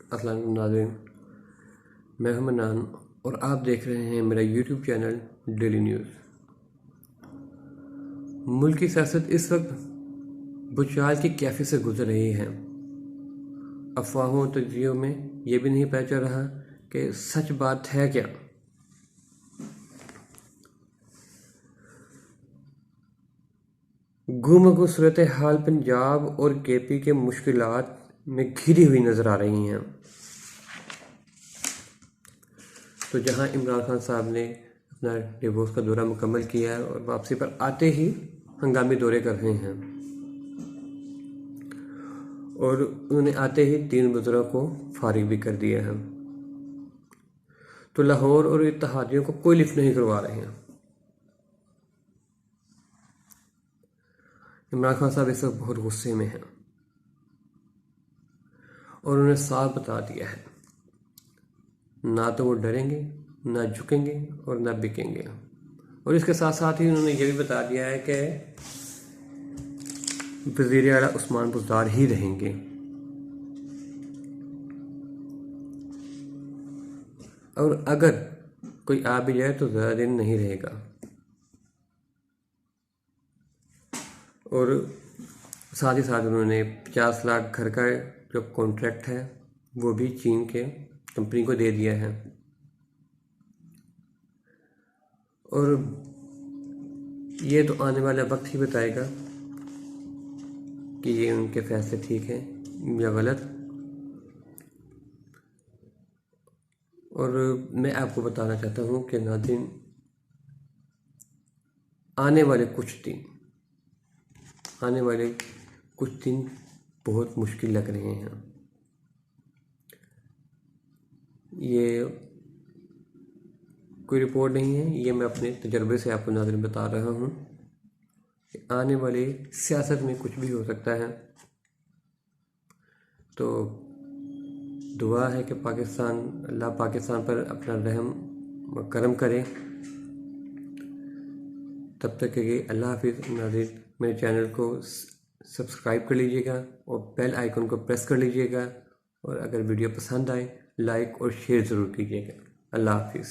अस्सलाम वालेकुम नाज़रीन, मैं हूं मन्नान और आप देख रहे हैं मेरा यूट्यूब चैनल डेली न्यूज़। मुल्क की सियासत इस वक्त बुछाल की कैफे से गुजर रही है। अफवाहों और तजज़ियों में यह भी नहीं पता चल रहा कि सच बात है क्या। गुमगु सूरत हाल पंजाब और केपी के मुश्किलात में घिरी हुई नज़र आ रही हैं। तो जहां इमरान खान साहब ने अपना डिवोर्स का दौरा मुकम्मल किया है और वापसी पर आते ही हंगामी दौरे कर रहे हैं और उन्होंने आते ही 3 वज़रा को फारिग भी कर दिया है, तो लाहौर और इत्तेहादियों को कोई लिफ्ट नहीं करवा रहे हैं। इमरान खान साहब इस वक्त बहुत गुस्से में हैं और उन्हें साफ बता दिया है, ना तो वो डरेंगे, ना झुकेंगे और ना बिकेंगे। और इसके साथ साथ ही उन्होंने ये भी बता दिया है कि वज़ीर आला उस्मान बुज़दार ही रहेंगे। और अगर कोई आ भी जाए तो ज़्यादा दिन नहीं रहेगा। और साथ ही साथ उन्होंने 50 लाख घर का जो कॉन्ट्रैक्ट है वो भी चीन के कंपनी को दे दिया है। और ये तो आने वाला वक्त ही बताएगा कि ये उनके फैसले ठीक हैं या गलत। और मैं आपको बताना चाहता हूँ कि नाज़रीन, आने वाले कुछ दिन बहुत मुश्किल लग रहे हैं। ये कोई रिपोर्ट नहीं है, ये मैं अपने तजर्बे से आपको नाज़रीन बता रहा हूँ कि आने वाले सियासत में कुछ भी हो सकता है। तो दुआ है कि अल्लाह पाकिस्तान पर अपना रहम व करम करे। तब तक के लिए अल्लाह हाफिज़। नाज़रीन, मेरे चैनल को सब्सक्राइब कर लीजिएगा और बेल आइकन को प्रेस कर लीजिएगा। और अगर वीडियो पसंद आए लाइक और शेयर ज़रूर कीजिएगा। अल्लाह हाफिज़।